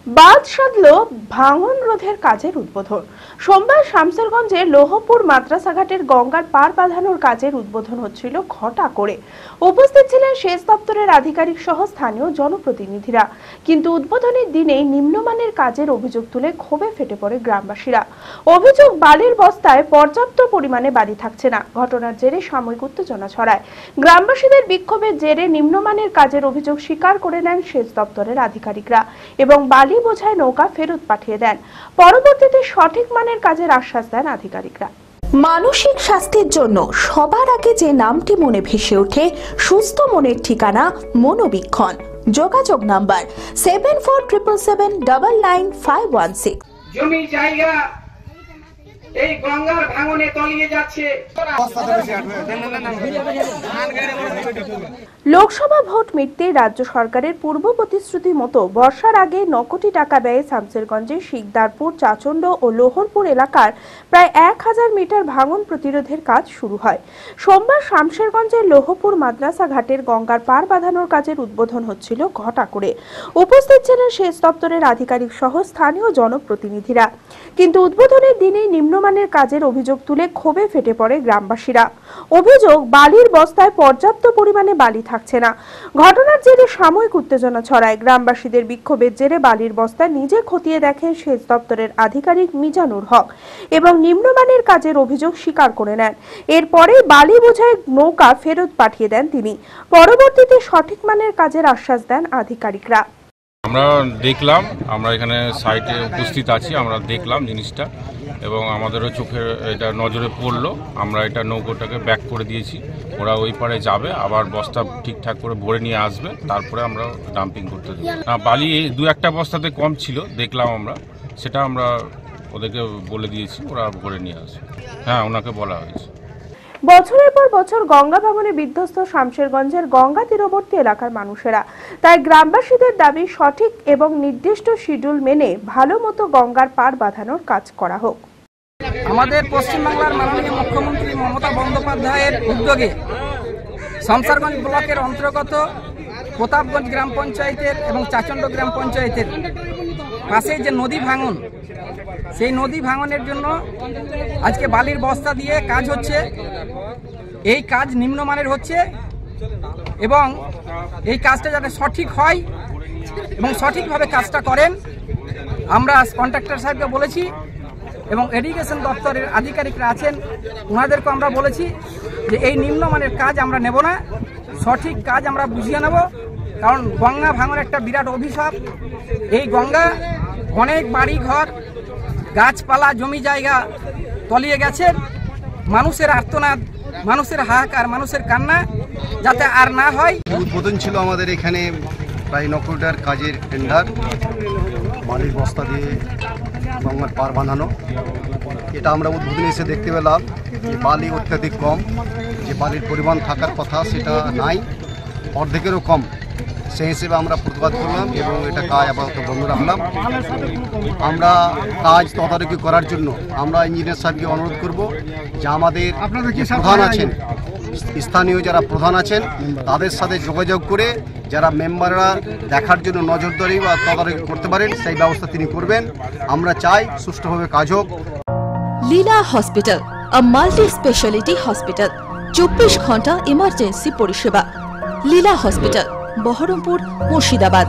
বাদ সাধল ভাঙন রোধের কাজের উদ্বোধন। সোমবার শামসেরগঞ্জের লোহপুর মাদ্রাসাঘাটের গঙ্গার পার বাঁধানোর কাজের উদ্বোধন হচ্ছিল ঘটা করে। উপস্থিত ছিলেন সেচ দপ্তরের আধিকারিক সহ স্থানীয় জনপ্রতিনিধিরা। কিন্তু উদ্বোধনের দিনেই নিম্নমানের কাজের অভিযোগ তুলে ক্ষোভে ফেটে পড়ে গ্রামবাসীরা। অভিযোগ, বালির বস্তায় পর্যাপ্ত পরিমাণে বালি থাকছে না। ঘটনার জেরে সাময়িক উত্তেজনা ছড়ায়। গ্রামবাসীদের বিক্ষোভের জেরে নিম্নমানের কাজের অভিযোগ স্বীকার করে নেন সেচ দপ্তরের আধিকারিকরা এবং বালি বোঝায় নৌকা ফেরত পাঠিয়ে দেন। পরবর্তীতে সঠিক মানের কাজের আশ্বাস দেন আধিকারিকরা। মানসিক স্বাস্থ্যের জন্য সবার আগে যে নামটি মনে ভেসে ওঠে, সুস্থ মনের ঠিকানা মনোবীক্ষণ। যোগাযোগ নাম্বার 7477799516। জমি জায়গা এই গঙ্গার ভাঙনে তলিয়ে যাচ্ছে। লোকসভা ভোট মিটতে রাজ্য সরকারের পূর্ব প্রতিশ্রুতি মতো বর্ষার আগে 9 কোটি টাকা ব্যয়ে শামসেরগঞ্জের শিকদারপুর, চাচণ্ড ও লোহরপুর এলাকার প্রায় 1000 মিটার ভাঙন প্রতিরোধের কাজ শুরু হয়। সোমবার শামসেরগঞ্জের লোহপুর মাদ্রাসা ঘাটের গঙ্গার পার বাঁধানোর কাজের উদ্বোধন হচ্ছিল ঘটা করে। উপস্থিত ছিলেন সেচ দপ্তরের আধিকারিক সহ স্থানীয় জনপ্রতিনিধিরা। কিন্তু উদ্বোধনের দিনেই নিম্নমানের কাজের অভিযোগ তুলে ক্ষোভে ফেটে পড়ে গ্রামবাসীরা। অভিযোগ, বালির বস্তায় পর্যাপ্ত পরিমাণে বালি থাকছে না। ঘটনার জেরে সাময়িক উত্তেজনা ছড়ায়। গ্রামবাসীদের বিক্ষোভের জেরে বালির বস্তা নিজে খতিয়ে দেখেন সেচ দপ্তরের আধিকারিক মিজানুর হক এবং নিম্নমানের কাজের অভিযোগ স্বীকার করে নেন। এরপরে বালি বোঝায় নৌকা ফেরত পাঠিয়ে দেন তিনি। পরবর্তীতে সঠিক মানের কাজের আশ্বাস দেন আধিকারিকরা। আমরা দেখলাম, আমরা এখানে সাইটে উপস্থিত আছি, আমরা দেখলাম জিনিসটা এবং আমাদেরও চোখে এটা নজরে পড়লো। আমরা এটা নৌকোটাকে ব্যাক করে দিয়েছি, ওরা ওই পারে যাবে, আবার বস্তা ঠিকঠাক করে ভরে নিয়ে আসবে, তারপরে আমরা ডাম্পিং করতে দেবো। বালি 2-1টা বস্তাতে কম ছিল দেখলাম আমরা, সেটা আমরা ওদেরকে বলে দিয়েছি, ওরা ভরে নিয়ে আসবে। হ্যাঁ, ওনাকে বলা হয়েছে। বছরের পর বছর গঙ্গা ভাঙনে বিধ্বস্ত শামসেরগঞ্জের গঙ্গা তীরবর্তী এলাকার মানুষেরা। তাই গ্রামবাসীদের দাবি, সঠিক এবং নির্দিষ্ট শিডিউল মেনে ভালো মতো গঙ্গার পার বাঁধানোর কাজ করা হোক। আমাদের পশ্চিমবাংলার মাননীয় মুখ্যমন্ত্রী মমতা বন্দ্যোপাধ্যায়ের উদ্যোগে শামসেরগঞ্জ ব্লকের অন্তর্গত প্রতাপগঞ্জ গ্রাম পঞ্চায়েতের এবং চাচণ্ড গ্রাম পঞ্চায়েতের পাশে যে নদী ভাঙন, সেই নদী ভাঙনের জন্য আজকে বালির বস্তা দিয়ে কাজ হচ্ছে। এই কাজ নিম্নমানের হচ্ছে এবং এই কাজটা যাতে সঠিক হয় এবং সঠিকভাবে কাজটা করেন, আমরা কন্ট্রাক্টর সাহেবকে বলেছি এবং ইরিগেশন দপ্তরের আধিকারিকরা আছেন, ওনাদেরকে আমরা বলেছি যে এই নিম্নমানের কাজ আমরা নেব না, সঠিক কাজ আমরা বুঝিয়ে নেব। কারণ গঙ্গা ভাঙন একটা বিরাট অভিশাপ। এই গঙ্গা অনেক বাড়ি ঘর, গাছপালা, জমি জায়গা তলিয়ে গেছে। মানুষের আর্তনাদ, মানুষের হাহাকার, মানুষের কান্না যাতে আর না হয়। উদ্বোধন ছিল আমাদের এখানে প্রায় 9 কোটির কাজের টেন্ডার, বালির বস্তা দিয়ে গঙ্গার পার বাঁধানো। এটা আমরা উদ্বোধনে এসে দেখতে পেলাম যে বালি অত্যাধিক কম, যে বালির পরিমাণ থাকার কথা সেটা নাই, অর্ধেকেরও কম। সেই হিসেবে আমরা প্রতিবাদ করলাম এবং এটা কাজ আপাতত বন্ধ রাখলাম। আমরা কাজ তদারকি করার জন্য আমরা ইঞ্জিনিয়ার সাহেবকে অনুরোধ করব যে আমাদের প্রধান আছেন, স্থানীয় যারা প্রধান আছেন, তাদের সাথে যোগাযোগ করে যারা মেম্বাররা দেখার জন্য নজরদারি বা তদারকি করতে পারেন, সেই ব্যবস্থা তিনি করবেন। আমরা চাই সুষ্ঠুভাবে কাজ হোক। লীলা হসপিটাল, আ মাল্টি স্পেশালিটি হসপিটাল, 24 ঘন্টা ইমার্জেন্সি পরিষেবা। লীলা হসপিটাল, বহরমপুর, মুর্শিদাবাদ।